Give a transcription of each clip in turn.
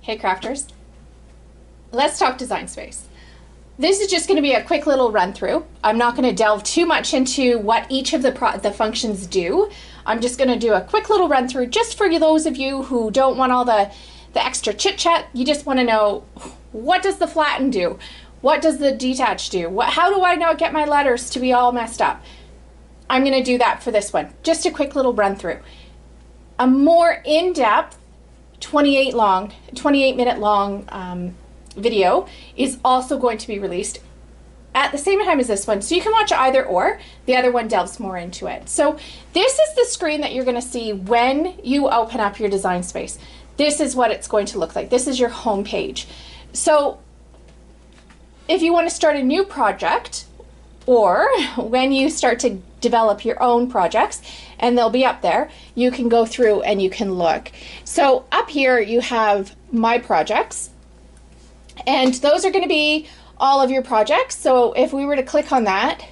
Hey crafters, let's talk design space. This is just going to be a quick little run through. I'm not going to delve too much into what each of the functions do. I'm just going to do a quick little run through just for those of you who don't want all the extra chit chat. You just want to know, what does the flatten do? What does the detach do? How do I not get my letters to be all messed up? I'm going to do that for this one. Just a quick little run through. A more in-depth 28-minute long video is also going to be released at the same time as this one, so you can watch either or. The other one delves more into it. So this is the screen that you're going to see when you open up your design space. This is what it's going to look like. This is your home page. So if you want to start a new project, or when you start to develop your own projects, and they'll be up there, you can go through and you can look. So up here you have my projects, and those are going to be all of your projects. So if we were to click on that,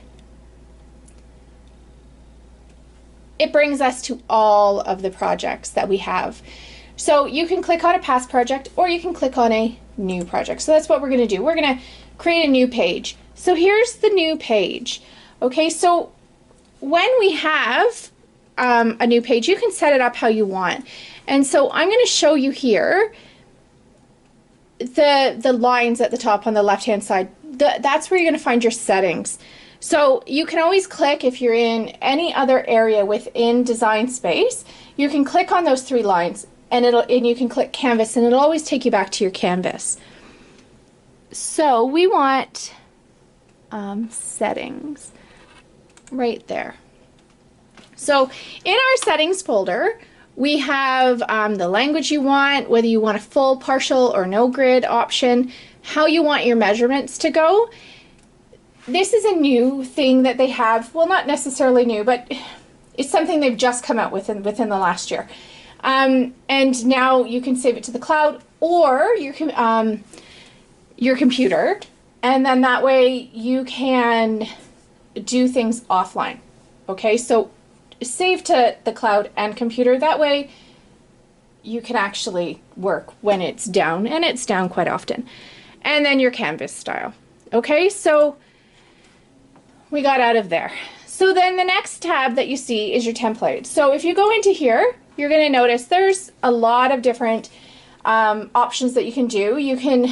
it brings us to all of the projects that we have. So you can click on a past project, or you can click on a new project. So that's what we're going to do. We're going to create a new page. So here's the new page. Okay, so when we have a new page, you can set it up how you want. And so I'm going to show you here the lines at the top on the left hand side. That's where you're going to find your settings. So you can always click, if you're in any other area within design space, you can click on those three lines, and you can click canvas, and it'll always take you back to your canvas. So we want settings right there. So in our settings folder, we have the language you want, whether you want a full, partial, or no grid option, how you want your measurements to go. This is a new thing that they have. Well, not necessarily new, but it's something they've just come out with within the last year. And now you can save it to the cloud or your computer, and then that way you can do things offline. Okay, so save to the cloud and computer. That way you can actually work when it's down, and it's down quite often. And then your canvas style. Okay, so we got out of there. So then the next tab that you see is your template. So if you go into here, you're going to notice there's a lot of different options that you can do. You can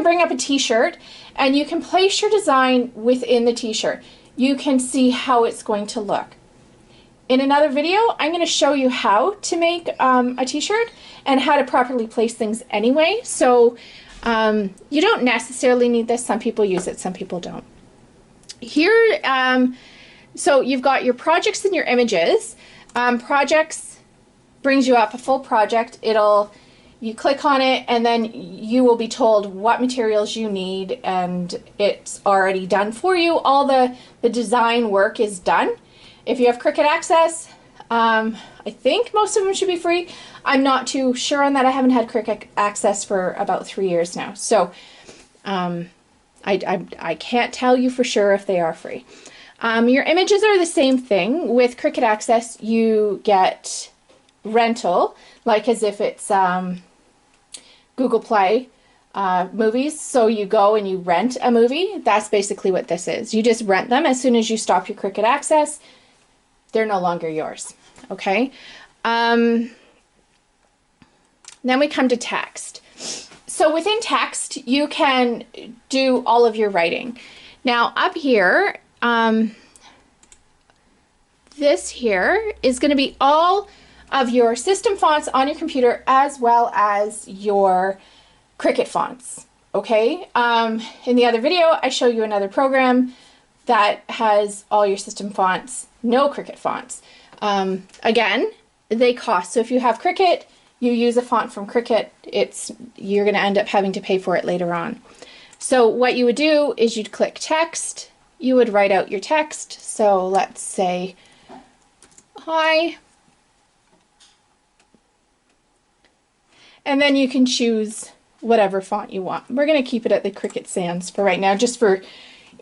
bring up a t-shirt, and you can place your design within the t-shirt. You can see how it's going to look. In another video, I'm going to show you how to make a t-shirt and how to properly place things anyway. So you don't necessarily need this. Some people use it, some people don't. Here, so you've got your projects and your images. Projects brings you up a full project. You click on it, and then you will be told what materials you need, and it's already done for you. All the design work is done. If you have Cricut access, I think most of them should be free. I'm not too sure on that. I haven't had Cricut access for about 3 years now, so I can't tell you for sure if they are free. Your images are the same thing. With Cricut access, you get rental, like as if it's Google Play movies. So you go and you rent a movie. That's basically what this is. You just rent them. As soon as you stop your Cricut access, they're no longer yours. Okay. Then we come to text. So within text, you can do all of your writing. Now up here, this here is going to be all of your system fonts on your computer, as well as your Cricut fonts. Okay. In the other video, I show you another program that has all your system fonts, no Cricut fonts. Again, they cost. So if you have Cricut, you use a font from Cricut, you're going to end up having to pay for it later on. So what you would do is you'd click text. You would write out your text. So let's say, hi. And then you can choose whatever font you want. We're going to keep it at the Cricut Sans for right now, just for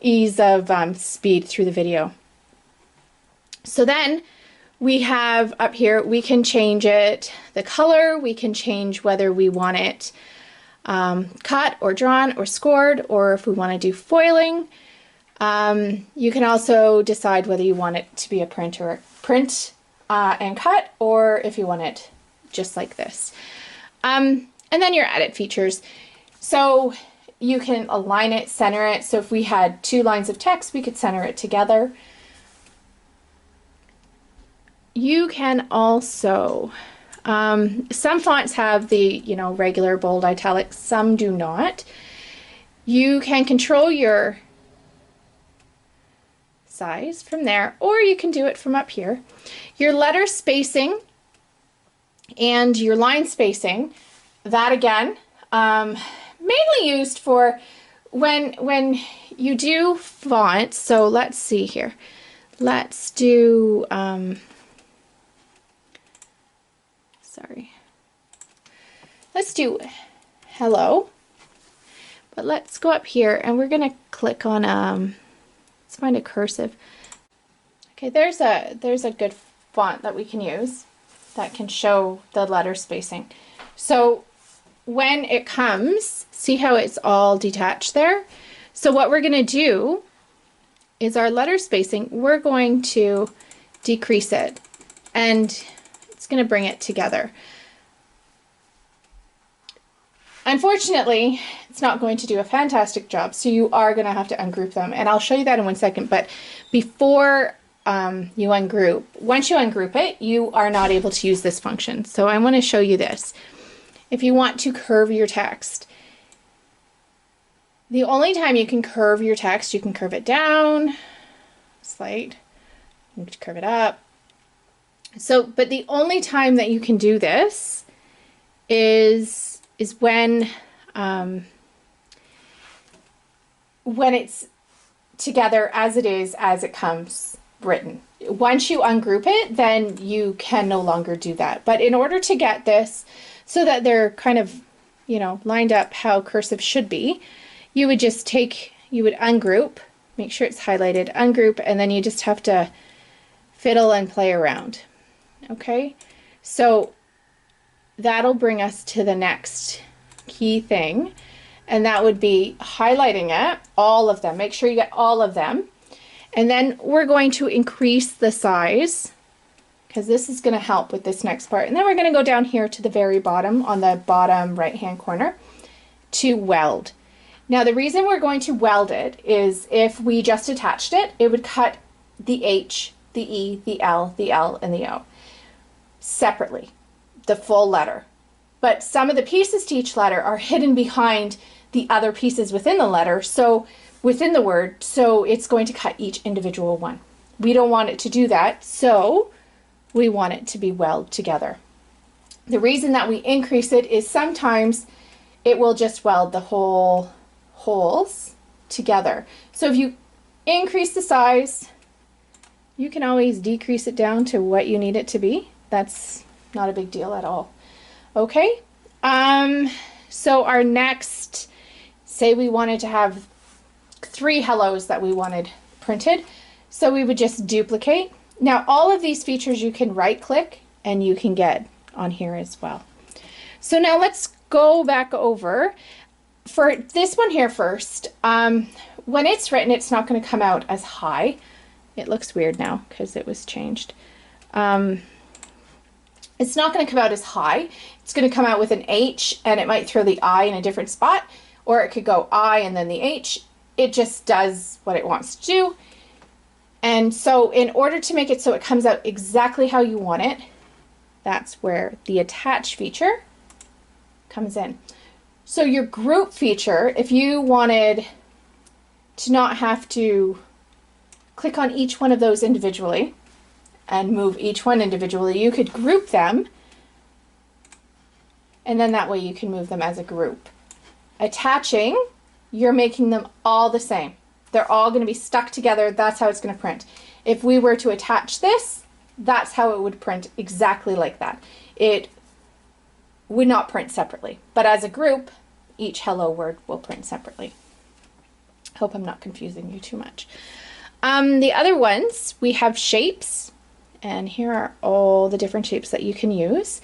ease of speed through the video. So then We have up here, we can change it, the color, we can change whether we want it cut or drawn or scored, or if we want to do foiling. You can also decide whether you want it to be a print and cut, or if you want it just like this. And then your edit features. So you can align it, center it. So if we had 2 lines of text, we could center it together. You can also, some fonts have the, regular bold italics, some do not. You can control your size from there, or you can do it from up here. Your letter spacing and your line spacing, that again, mainly used for when you do fonts. So let's see here. Let's do, let's do hello, but let's go up here and we're going to click on, let's find a cursive. Okay, there's a good font that we can use that can show the letter spacing. So when it comes, see how it's all detached there? So what we're going to do is our letter spacing, we're going to decrease it, and it's going to bring it together. Unfortunately, it's not going to do a fantastic job, so you are going to have to ungroup them, and I'll show you that in 1 second. But before you ungroup, once you ungroup it, you are not able to use this function. So I want to show you this. If you want to curve your text, the only time you can curve your text, you can curve it down, slight, you can curve it up. So, but the only time that you can do this is when it's together as it is, as it comes written. Once you ungroup it, then you can no longer do that. But in order to get this so that they're kind of, lined up how cursive should be, you would just you would ungroup, make sure it's highlighted, ungroup, and then you just have to fiddle and play around. Okay, so that'll bring us to the next key thing, and that would be highlighting it, all of them. Make sure you get all of them. And then we're going to increase the size, because this is going to help with this next part. And then we're going to go down here to the very bottom, on the bottom right hand corner, to weld. Now the reason we're going to weld it is if we just attached it, it would cut the H, the E, the L, and the O separately, the full letter. But some of the pieces to each letter are hidden behind the other pieces within the letter, so within the word, so it's going to cut each individual one. We don't want it to do that, so we want it to be welded together. The reason that we increase it is sometimes it will just weld the whole holes together. So if you increase the size, you can always decrease it down to what you need it to be. That's not a big deal at all. Okay, so our next, say we wanted to have 3 hellos that we wanted printed, so we would just duplicate. Now all of these features you can right click and you can get on here as well. So now let's go back over for this one here first. When it's written, it's not going to come out as high. It looks weird now because it was changed. It's not going to come out as high. It's going to come out with an H, and it might throw the I in a different spot, or it could go I and then the H. It just does what it wants to do. And so in order to make it so it comes out exactly how you want it, that's where the attach feature comes in. So your group feature, if you wanted to not have to click on each one of those individually and move each one individually, you could group them, and then that way you can move them as a group. Attaching, you're making them all the same. They're all going to be stuck together. That's how it's going to print. If we were to attach this, that's how it would print, exactly like that. It would not print separately, but as a group, each hello word will print separately. Hope I'm not confusing you too much. The other ones, we have shapes And here are all the different shapes that you can use.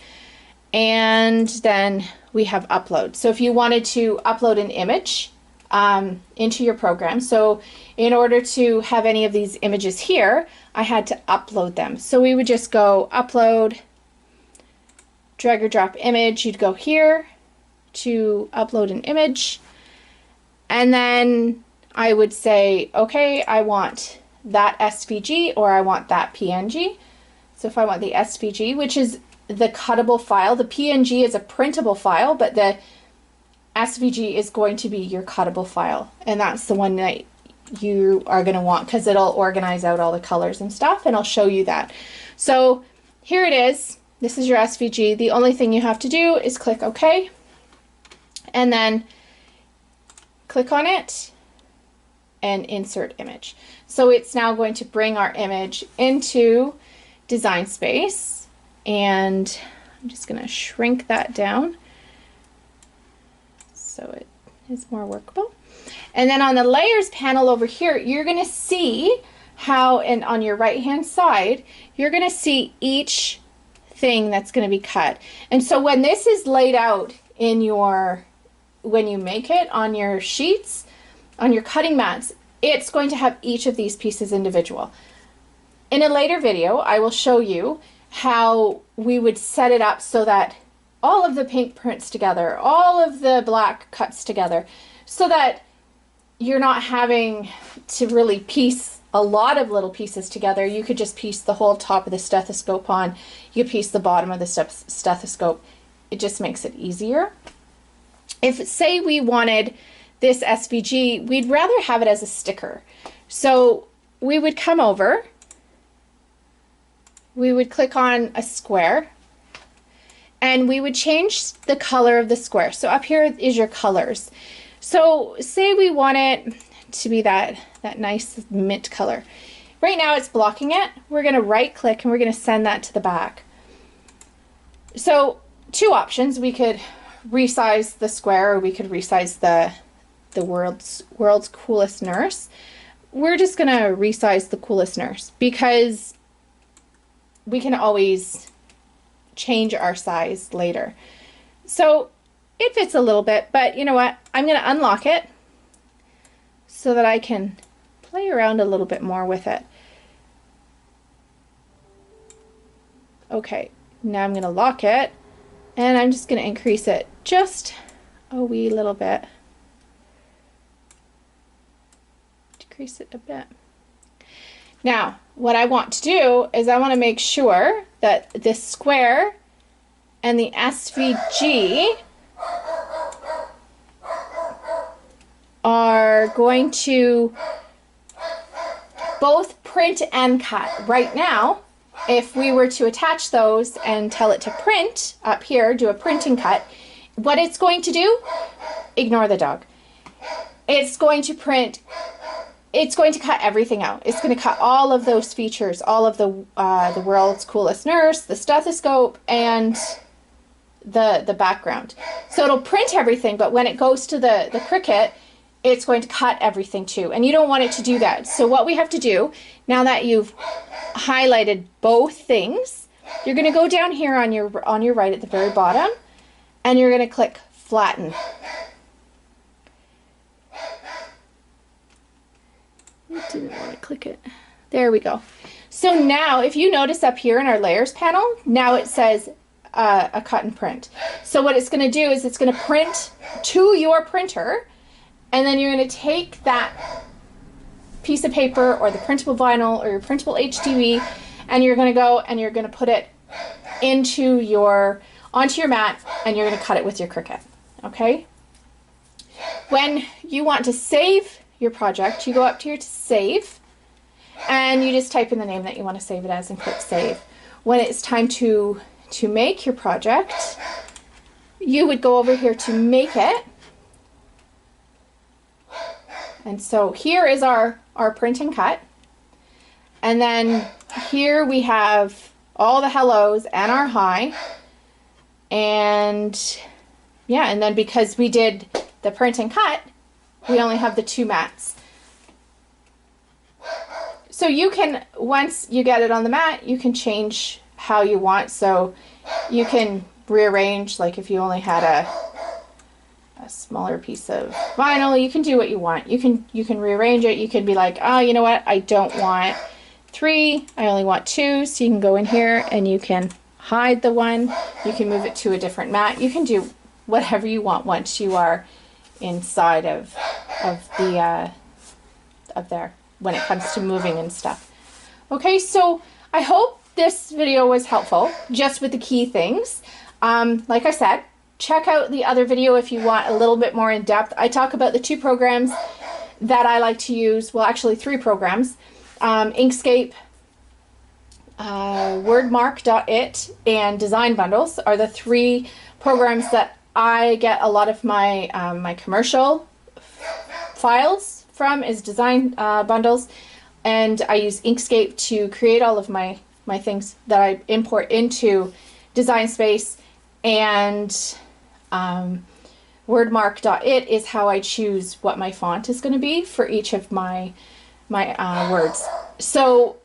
And then we have upload. So if you wanted to upload an image into your program, so in order to have any of these images here, I had to upload them. So we would just go upload, drag or drop image. You'd go here to upload an image, and then I would say, okay, I want that SVG or I want that PNG. So if I want the SVG, which is the cuttable file, the PNG is a printable file, but the SVG is going to be your cuttable file, and that's the one that you are going to want because it'll organize out all the colors and stuff, and I'll show you that. So here it is. This is your SVG. The only thing you have to do is click OK, and then click on it and insert image. So it's now going to bring our image into Design Space, and I'm just going to shrink that down so it is more workable. And then on the layers panel over here, you're going to see how, and on your right hand side, you're going to see each thing that's going to be cut. And so when this is laid out in your, when you make it on your sheets, on your cutting mats, it's going to have each of these pieces individual. In a later video, I will show you how we would set it up so that all of the pink prints together, all of the black cuts together, so that you're not having to really piece a lot of little pieces together. You could just piece the whole top of the stethoscope on. You could piece the bottom of the stethoscope. It just makes it easier. If, say, we wanted this SVG, we'd rather have it as a sticker. So we would come over, we would click on a square, and we would change the color of the square. So up here is your colors. So say we want it to be that nice mint color. Right now it's blocking it. We're going to right click and we're going to send that to the back. So two options. We could resize the square, or we could resize the world's coolest nurse. We're just going to resize the coolest nurse because we can always change our size later. So it fits a little bit, but you know what? I'm going to unlock it so that I can play around a little bit more with it. Okay, now I'm going to lock it, and I'm just going to increase it just a wee little bit. Decrease it a bit. Now, what I want to do is I want to make sure that this square and the SVG are going to both print and cut. Right now, if we were to attach those and tell it to print up here, do a print and cut, what it's going to do, ignore the dog. It's going to print, it's going to cut everything out. It's going to cut all of those features, all of the world's coolest nurse, the stethoscope, and the background. So it'll print everything, but when it goes to the Cricut, it's going to cut everything too, and you don't want it to do that. So what we have to do, now that you've highlighted both things, you're going to go down here on your right at the very bottom, and you're going to click flatten. I didn't want to click it. There we go. So now if you notice up here in our layers panel, now it says a cut and print. So what it's going to do is it's going to print to your printer, and then you're going to take that piece of paper or the printable vinyl or your printable HDB, and you're going to go and you're going to put it onto your mat, and you're going to cut it with your Cricut. Okay? When you want to save your project, you go up here to save, and you just type in the name that you want to save it as and click save. When it's time to make your project, you would go over here to make it. And so here is our print and cut. And then here we have all the hellos and our hi. And yeah, and then because we did the print and cut, we only have the two mats. So you can, once you get it on the mat, you can change how you want. So you can rearrange, like if you only had a smaller piece of vinyl, you can do what you want. You can rearrange it. You can be like, oh, you know what? I don't want 3. I only want 2. So you can go in here and you can hide the one. You can move it to a different mat. You can do whatever you want once you are inside of there when it comes to moving and stuff. Okay, so I hope this video was helpful just with the key things. Like I said, check out the other video if you want a little bit more in depth. I talk about the 2 programs that I like to use. Well, actually 3 programs. Inkscape, Wordmark.it, and Design Bundles are the 3 programs that I get a lot of my my commercial files from, is Design Bundles, and I use Inkscape to create all of my things that I import into Design Space, and Wordmark.it is how I choose what my font is going to be for each of my words. So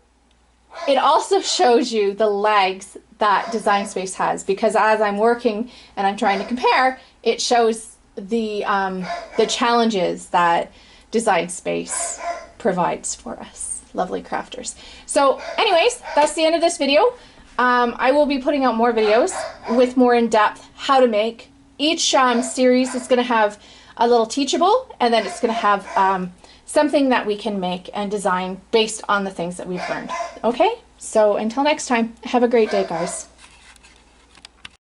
it also shows you the lags that Design Space has, because as I'm working and I'm trying to compare, it shows the challenges that Design Space provides for us lovely crafters. So anyways, that's the end of this video. I will be putting out more videos with more in-depth how to make. Each series is going to have a little teachable, and then it's going to have something that we can make and design based on the things that we've learned. Okay, so until next time, have a great day, guys.